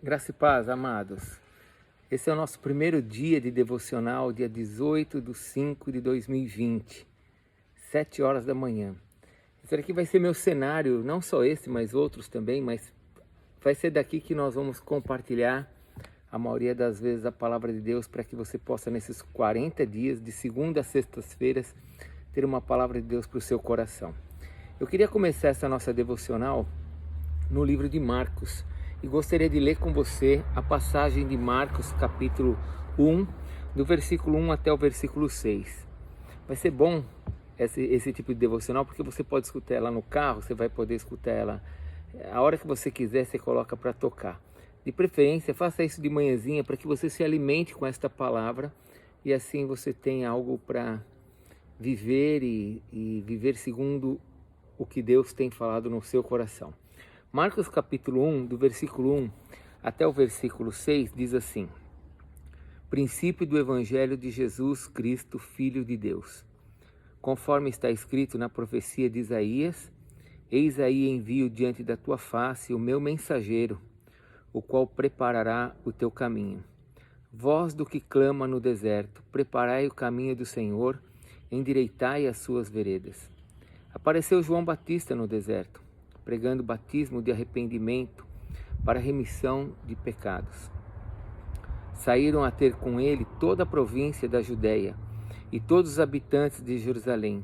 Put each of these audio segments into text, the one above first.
Graça e paz, amados. Esse é o nosso primeiro dia de devocional, dia 18/5/2020, 7 horas da manhã. Esse aqui vai ser meu cenário, não só esse, mas outros também, mas vai ser daqui que nós vamos compartilhar a maioria das vezes a palavra de Deus para que você possa nesses 40 dias, de segunda a sextas-feiras, ter uma palavra de Deus para o seu coração. Eu queria começar essa nossa devocional no livro de Marcos e gostaria de ler com você a passagem de Marcos capítulo 1, do versículo 1 até o versículo 6. Vai ser bom esse tipo de devocional porque você pode escutar ela no carro, você vai poder escutar ela a hora que você quiser, você coloca para tocar. De preferência, faça isso de manhãzinha para que você se alimente com esta palavra e assim você tenha algo para viver e viver segundo o que Deus tem falado no seu coração. Marcos capítulo 1, do versículo 1 até o versículo 6, diz assim: Princípio do Evangelho de Jesus Cristo, Filho de Deus. Conforme está escrito na profecia de Isaías, eis aí envio diante da tua face o meu mensageiro, o qual preparará o teu caminho. Voz do que clama no deserto, preparai o caminho do Senhor, endireitai as suas veredas. Apareceu João Batista no deserto, pregando batismo de arrependimento para remissão de pecados. Saíram a ter com ele toda a província da Judéia e todos os habitantes de Jerusalém,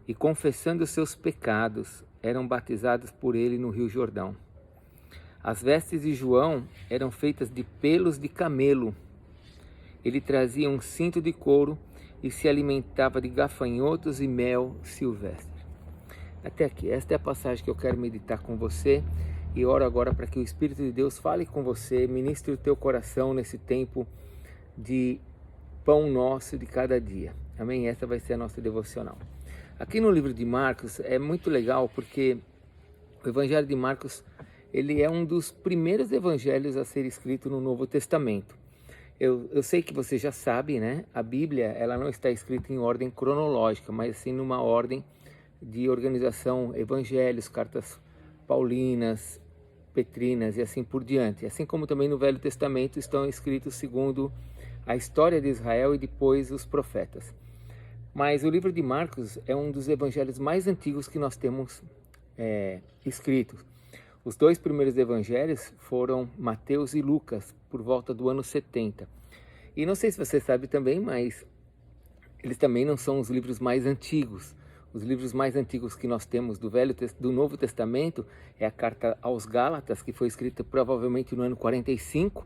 e confessando os seus pecados, eram batizados por ele no Rio Jordão. As vestes de João eram feitas de pelos de camelo. Ele trazia um cinto de couro e se alimentava de gafanhotos e mel silvestre. Até aqui, esta é a passagem que eu quero meditar com você e oro agora para que o Espírito de Deus fale com você, ministre o teu coração nesse tempo de pão nosso de cada dia. Amém? Essa vai ser a nossa devocional. Aqui no livro de Marcos é muito legal porque o Evangelho de Marcos ele é um dos primeiros evangelhos a ser escrito no Novo Testamento. Eu sei que você já sabe, né? A Bíblia ela não está escrita em ordem cronológica, mas sim numa ordem de organização, evangelhos, cartas paulinas, petrinas e assim por diante. Assim como também no Velho Testamento estão escritos segundo a história de Israel e depois os profetas. Mas o livro de Marcos é um dos evangelhos mais antigos que nós temos escritos. Os dois primeiros evangelhos foram Mateus e Lucas, por volta do ano 70. E não sei se você sabe também, mas eles também não são os livros mais antigos. Os livros mais antigos que nós temos do Novo Testamento é a carta aos Gálatas, que foi escrita provavelmente no ano 45,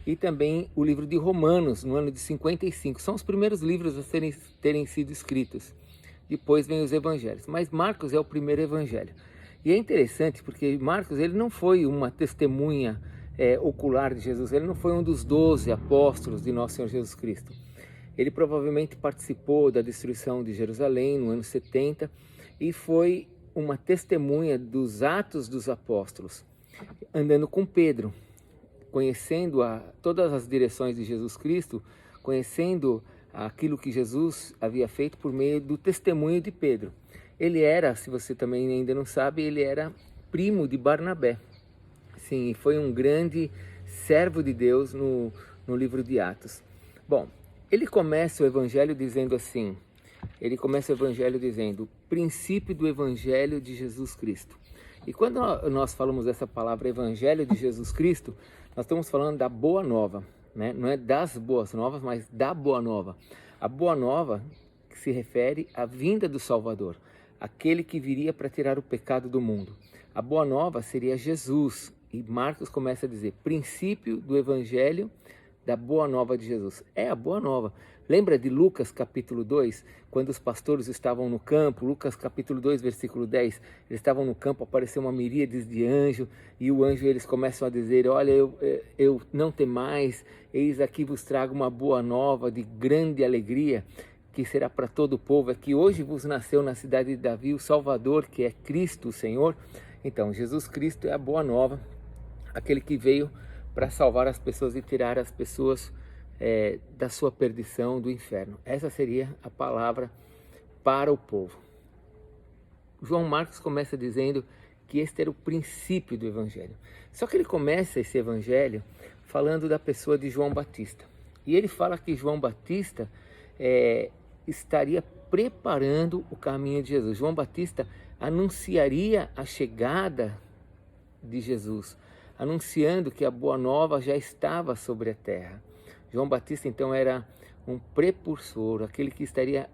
e também o livro de Romanos, no ano de 55. São os primeiros livros a terem sido escritos. Depois vem os evangelhos, mas Marcos é o primeiro evangelho. E é interessante porque Marcos ele não foi uma testemunha ocular de Jesus, ele não foi um dos 12 apóstolos de nosso Senhor Jesus Cristo. Ele provavelmente participou da destruição de Jerusalém no ano 70 e foi uma testemunha dos Atos dos Apóstolos, andando com Pedro, conhecendo todas as direções de Jesus Cristo, conhecendo aquilo que Jesus havia feito por meio do testemunho de Pedro. Ele era, se você também ainda não sabe, ele era primo de Barnabé. Sim, foi um grande servo de Deus no livro de Atos. Bom, ele começa o evangelho dizendo assim, princípio do evangelho de Jesus Cristo. E quando nós falamos dessa palavra evangelho de Jesus Cristo, nós estamos falando da boa nova, né? Não é das boas novas, mas da boa nova. A boa nova que se refere à vinda do Salvador, aquele que viria para tirar o pecado do mundo. A boa nova seria Jesus. E Marcos começa a dizer, princípio do evangelho da boa nova de Jesus. É a boa nova. Lembra de Lucas capítulo 2, quando os pastores estavam no campo, Lucas capítulo 2, versículo 10, eles estavam no campo, apareceu uma miríade de anjos, e o anjo eles começam a dizer, olha, eu não temais, eis aqui vos trago uma boa nova de grande alegria, que será para todo o povo, é que hoje vos nasceu na cidade de Davi o Salvador, que é Cristo o Senhor. Então, Jesus Cristo é a boa nova, aquele que veio para salvar as pessoas e tirar as pessoas da sua perdição, do inferno. Essa seria a palavra para o povo. João Marcos começa dizendo que este era o princípio do Evangelho. Só que ele começa esse Evangelho falando da pessoa de João Batista. E ele fala que João Batista estaria preparando o caminho de Jesus. João Batista anunciaria a chegada de Jesus, anunciando que a boa nova já estava sobre a terra. João Batista então era um precursor, aquele que estaria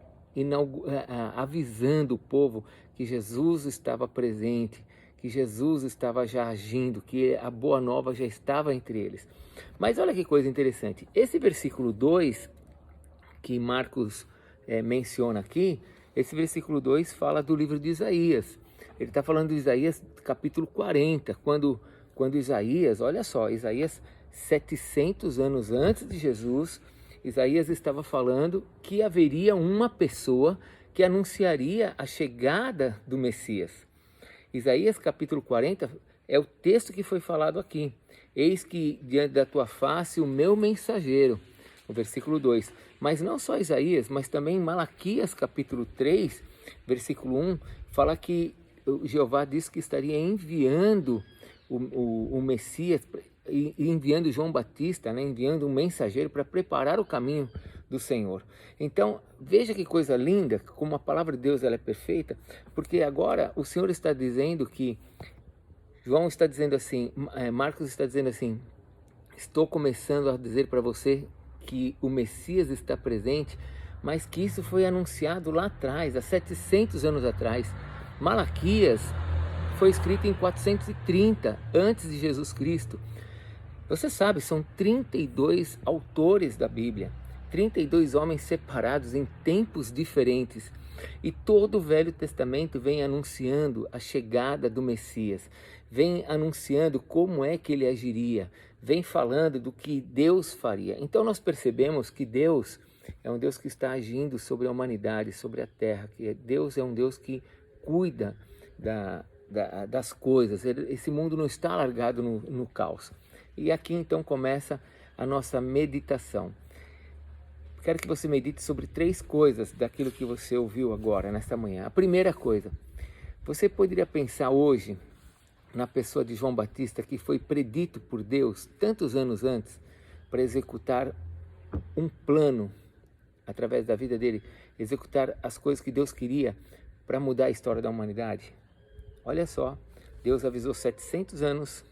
avisando o povo que Jesus estava presente, que Jesus estava já agindo, que a boa nova já estava entre eles. Mas olha que coisa interessante, esse versículo 2 que Marcos menciona aqui, esse versículo 2 fala do livro de Isaías. Ele está falando de Isaías capítulo 40, quando Isaías, olha só, Isaías 700 anos antes de Jesus, Isaías estava falando que haveria uma pessoa que anunciaria a chegada do Messias. Isaías capítulo 40 é o texto que foi falado aqui. Eis que diante da tua face o meu mensageiro, o versículo 2. Mas não só Isaías, mas também Malaquias capítulo 3, versículo 1, fala que Jeová disse que estaria enviando o Messias, enviando João Batista, né, enviando um mensageiro para preparar o caminho do Senhor. Então, veja que coisa linda, como a palavra de Deus ela é perfeita, porque agora o Senhor está dizendo que, João está dizendo assim, Marcos está dizendo assim, estou começando a dizer para você que o Messias está presente, mas que isso foi anunciado lá atrás, há 700 anos atrás. Malaquias foi escrito em 430, antes de Jesus Cristo. Você sabe, são 32 autores da Bíblia, 32 homens separados em tempos diferentes. E todo o Velho Testamento vem anunciando a chegada do Messias, vem anunciando como é que ele agiria, vem falando do que Deus faria. Então nós percebemos que Deus é um Deus que está agindo sobre a humanidade, sobre a terra, que Deus é um Deus que cuida das coisas. Esse mundo não está largado no caos. E aqui então começa a nossa meditação. Quero que você medite sobre 3 coisas daquilo que você ouviu agora, nesta manhã. A primeira coisa, você poderia pensar hoje na pessoa de João Batista, que foi predito por Deus tantos anos antes para executar um plano, através da vida dele, executar as coisas que Deus queria para mudar a história da humanidade. Olha só, Deus avisou 700 anos,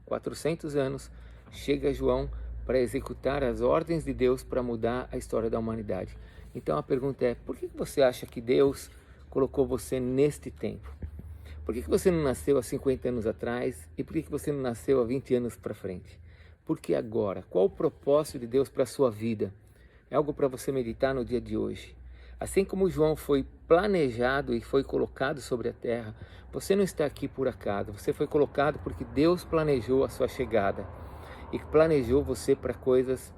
400 anos, chega João para executar as ordens de Deus para mudar a história da humanidade. Então a pergunta é, por que você acha que Deus colocou você neste tempo? Por que você não nasceu há 50 anos atrás e por que você não nasceu há 20 anos para frente? Por que agora? Qual o propósito de Deus para a sua vida? É algo para você meditar no dia de hoje. Assim como João foi planejado e foi colocado sobre a terra, você não está aqui por acaso, você foi colocado porque Deus planejou a sua chegada e planejou você para coisas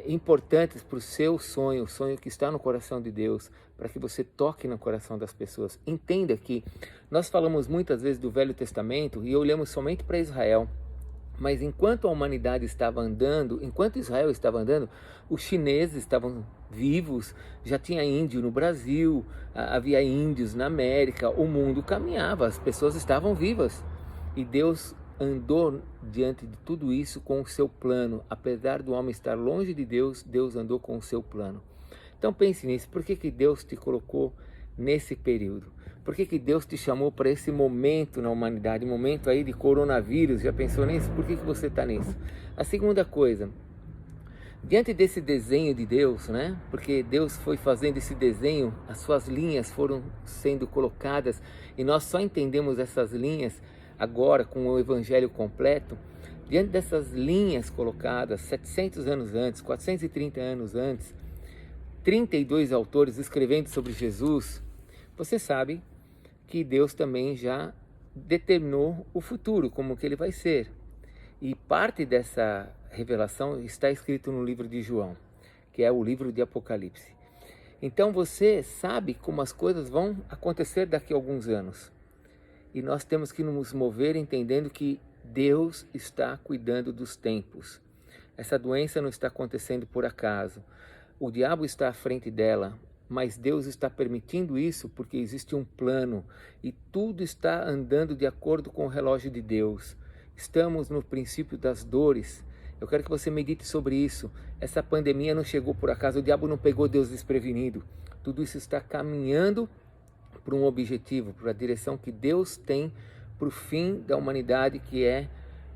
importantes para o seu sonho, o sonho que está no coração de Deus, para que você toque no coração das pessoas. Entenda que nós falamos muitas vezes do Velho Testamento e olhamos somente para Israel, mas enquanto a humanidade estava andando, enquanto Israel estava andando, os chineses estavam vivos, já tinha índio no Brasil, havia índios na América, o mundo caminhava, as pessoas estavam vivas e Deus andou diante de tudo isso com o seu plano. Apesar do homem estar longe de Deus, Deus andou com o seu plano. Então pense nisso, por que Deus te colocou nesse período? Por que Deus te chamou para esse momento na humanidade, momento aí de coronavírus? Já pensou nisso? Por que você está nisso? A segunda coisa, diante desse desenho de Deus, né? Porque Deus foi fazendo esse desenho, as suas linhas foram sendo colocadas e nós só entendemos essas linhas agora com o Evangelho completo. Diante dessas linhas colocadas 700 anos antes, 430 anos antes, 32 autores escrevendo sobre Jesus, você sabe que Deus também já determinou o futuro, como que ele vai ser. E parte dessa revelação está escrito no livro de João, que é o livro de Apocalipse. Então você sabe como as coisas vão acontecer daqui a alguns anos. E nós temos que nos mover entendendo que Deus está cuidando dos tempos. Essa doença não está acontecendo por acaso. O diabo está à frente dela. mas Deus está permitindo isso porque existe um plano e tudo está andando de acordo com o relógio de Deus. Estamos no princípio das dores. Eu quero que você medite sobre isso. Essa pandemia não chegou por acaso, o diabo não pegou Deus desprevenido. Tudo isso está caminhando para um objetivo, para a direção que Deus tem para o fim da humanidade, que é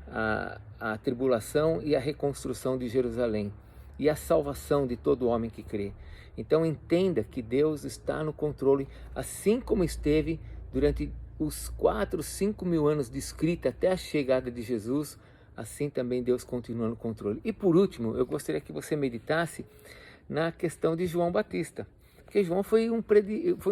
a tribulação e a reconstrução de Jerusalém e a salvação de todo homem que crê. Então entenda que Deus está no controle, assim como esteve durante os 4-5 mil anos de escrita até a chegada de Jesus, assim também Deus continua no controle. E por último, eu gostaria que você meditasse na questão de João Batista. Porque João foi um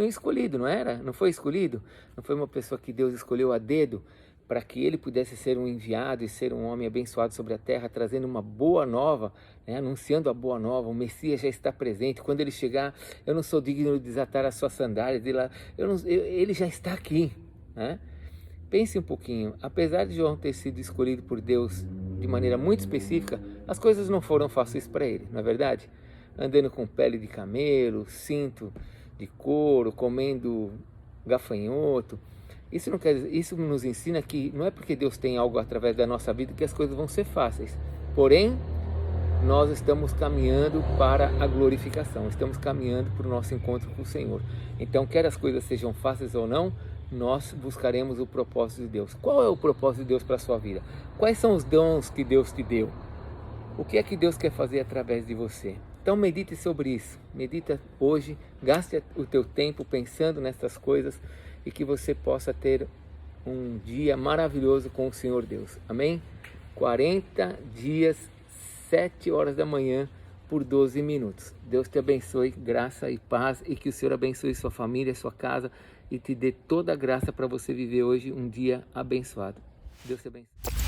escolhido, não era? Não foi escolhido? Não foi uma pessoa que Deus escolheu a dedo para que ele pudesse ser um enviado e ser um homem abençoado sobre a terra, trazendo uma boa nova, né? Anunciando a boa nova. O Messias já está presente. Quando ele chegar, eu não sou digno de desatar as suas sandálias. Ele já está aqui, né? Pense um pouquinho. Apesar de João ter sido escolhido por Deus de maneira muito específica, as coisas não foram fáceis para ele, não é verdade? Andando com pele de camelo, cinto de couro, comendo gafanhoto. Isso nos ensina que não é porque Deus tem algo através da nossa vida que as coisas vão ser fáceis. Porém, nós estamos caminhando para a glorificação, estamos caminhando para o nosso encontro com o Senhor. Então, quer as coisas sejam fáceis ou não, nós buscaremos o propósito de Deus. Qual é o propósito de Deus para a sua vida? Quais são os dons que Deus te deu? O que é que Deus quer fazer através de você? Então medite sobre isso, medita hoje, gaste o teu tempo pensando nessas coisas e que você possa ter um dia maravilhoso com o Senhor Deus. Amém? 40 dias, 7 horas da manhã por 12 minutos. Deus te abençoe, graça e paz, e que o Senhor abençoe sua família, sua casa e te dê toda a graça para você viver hoje um dia abençoado. Deus te abençoe.